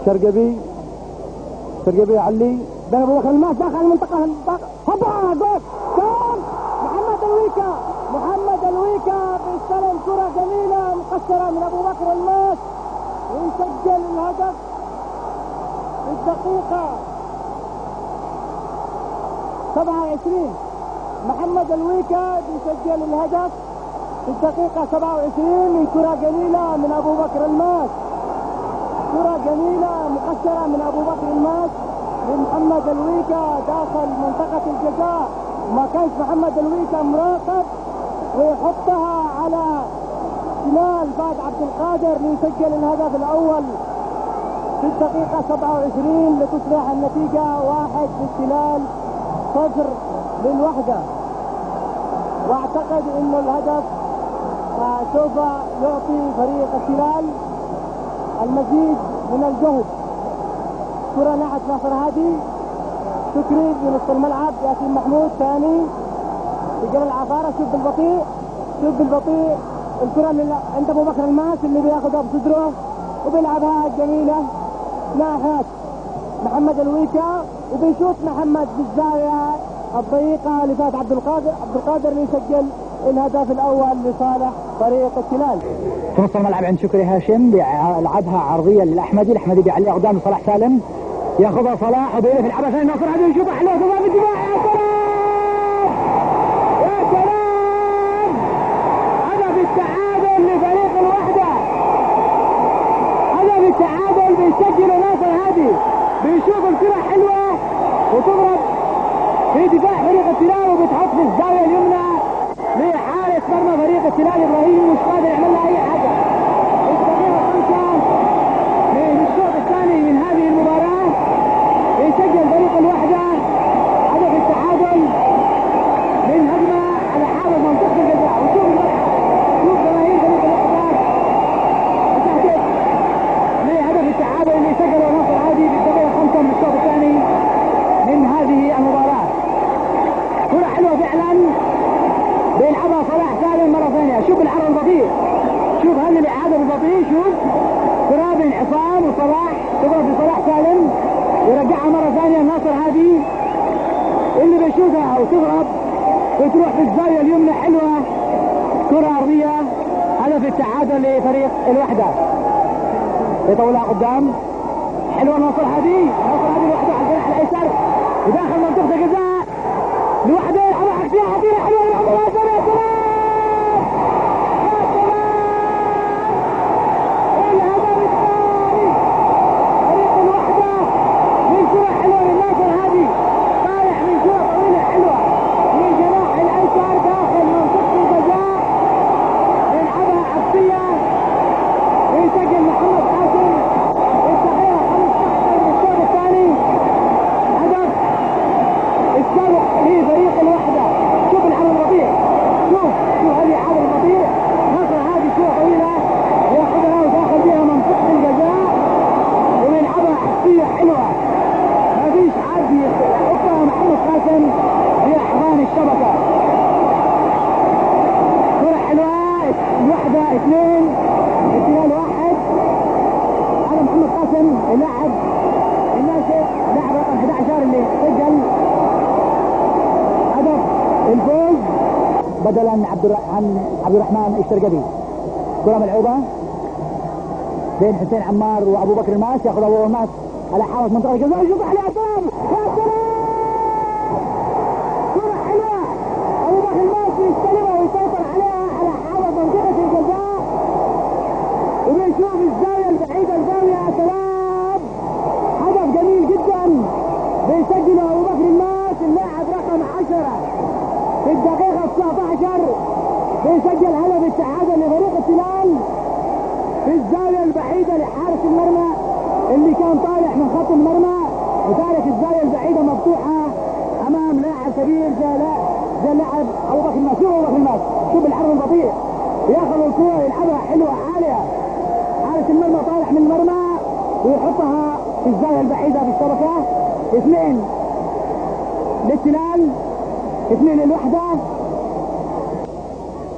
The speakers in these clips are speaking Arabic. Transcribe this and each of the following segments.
الشرقبي علي بين ابو بكر الماس داخل المنطقه هوبا جول محمد الويكا بيستلم كره جميله مقصره من ابو بكر الماس ويسجل الهدف في الدقيقه 27. محمد الويكا بيسجل الهدف في الدقيقه 27 من كره جميله من ابو بكر الماس، كره جميله مقصره من ابو بكر الماس لمحمد الويكا داخل منطقه الجزاء. ما كانش محمد الويكا مراقب ويحطها على شمال فهد عبد القادر ليسجل الهدف الاول في الدقيقة 27 لتصبح النتيجة 1 للهلال 0 للوحدة. واعتقد انه الهدف سوف يعطي فريق الهلال المزيد من الجهد. كرة ناحية ناصر هادي، شكري في نصف الملعب، ياسين محمود ثاني في جبل العفارة. شوف بالبطيء الكرة عند ابو بكر الماس اللي بياخذها بصدره وبيلعبها جميلة ناحية محمد الويكا، وبيشوط محمد بالزاوية الضيقة لفهد عبد القادر ليسجل الهدف الاول لصالح فريق الهلال. في نص الملعب عند شكري هاشم بيلعبها عرضية للاحمدي بيعليها قدام صلاح سالم، ياخذها صلاح وبيلف يلعبها ثاني ناصر هادي ويشوط حلوه ضربه الدفاع. يا سلام هدف التعادل لفريق الوحده، هدف التعادل بيسجله ناصر هادي، بيشوف الكره حلوه وتضرب في دفاع فريق الهلال وبتحط في الزاويه اليمنى لحارس مرمى فريق الهلال ابراهيم، مش قادر يعمل لها اي حاجه. الدقيقه 5 من الشوط الثاني من هذه المباراه يسجل فريق الوحدة هدف التعادل من هجمة على حارس منطقة الجزاء. وشوف الملعب، شوف جماهير فريق الوحدة بتحدث لهدف التعادل اللي سجله ناصر هادي في الدقيقة 5 من الشوط الثاني من هذه المباراة. كرة حلوة فعلا بيلعبها صلاح سالم مرة ثانية. شوف العرض البطيء، شوف هذه الإعادة بالبطيء، شوف كرة بين عصام وصلاح تضرب بصلاح سالم يرجعها مرة ثانية ناصر هادي اللي بيشوفها وتضرب وتروح في الزاوية اليمنى حلوة، كرة أرضية، هدف التعادل لفريق الوحدة. يطولها قدام حلوة ناصر هادي الوحدة على الجناح الأيسر وداخل منطقة الجزاء الوحدة يلعبها عكسية خطيرة حلوة يلعبها ناصر. يا سلام الهدف الثاني فريق الوحدة من كرة حلوة لناصر هادي، طالع من كرة طويلة حلوة من جناح الأيسر داخل منطقة الجزاء يلعبها عكسية ويسجل محمد قاسم في الدقيقة 15 من الشوط الثاني هدف السابق لفريق الوحدة. شوف العرض البطيء، شوف هذه عرض البطيء ناصر هادي كرة طويلة ياخذها وداخل بها منطقة الجزاء ويلعبها عكسية حلوة ما فيش عاد يحطها محمد قاسم في احضان الشبكة. كرة حلوة الوحدة 2 الهلال 1. هذا محمد قاسم اللاعب الناشئ لاعب رقم 11 اللي سجل هدف الفوز بدلا عن عبد الرحمن الشرقبي. كرة ملعوبة بين حسين عمار وابو بكر الماس، ياخذ ابو الماس على حارس منطقة الجزاء يشوط عليها طاب. يا سلام كرة حلوة ابو بكر الماس يستلمها ويسيطر عليها على حارس منطقة الجزاء وبيشوف الزاوية البعيدة الزاوية. يا سلام هدف جميل جدا بيسجله ابو بكر الماس اللاعب رقم 10 في الدقيقة 19 بيسجل هدف التعادل لفريق الهلال في الزاوية البعيدة لحارس المرمى اللي كان طالع من خط المرمى وتارك الزاوية البعيدة مفتوحة امام لاعب كبير زي لاعب ابو بكر الماس. شوف ابو بكر الماس، شوف العرض البطيء ياخذ الكرة يلعبها حلوة عالية، حارس المرمى طالع من المرمى ويحطها في الزاوية البعيدة في الشبكة. 2 للهلال 2 للوحدة.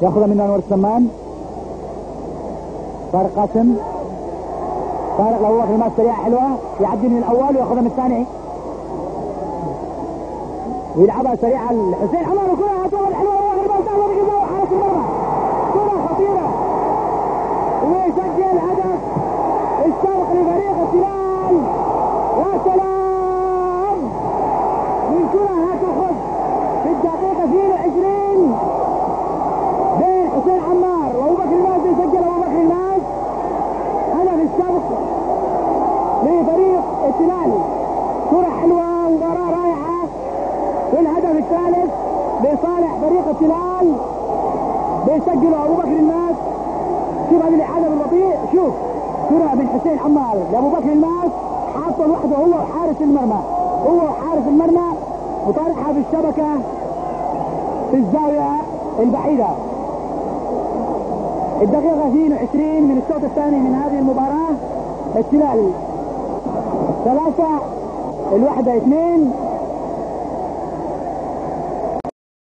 ياخذها من انور السمان، طارق طارق لو في الماس سريعه حلوه يعدي من الاول وياخذها من الثاني ويلعبها سريعه حسين عمر وكره طول حلوه حارس المرمى كره خطيره ويسجل هدف السبق لفريق التلال. يا سلام من كره هتاخذ في الدقيقه 22 بين حسين عمار وابو بكر الناس. يسجل ابو بكر الناس هدف السبق لفريق التلال. كره حلوه ومباراه رائعه والهدف الثالث لصالح فريق التلال بيسجلوا ابو بكر الناس. شوف هذه الاعاده بالبطيء. شوف كره من حسين عمار لابو بكر الناس حاطه لوحده هو حارس المرمى. هو حارس المرمى وطالعها بالشبكه في الزاويه البعيده. الدقيقه 22 من الشوط الثاني من هذه المباراه. التلال 3 الوحده 2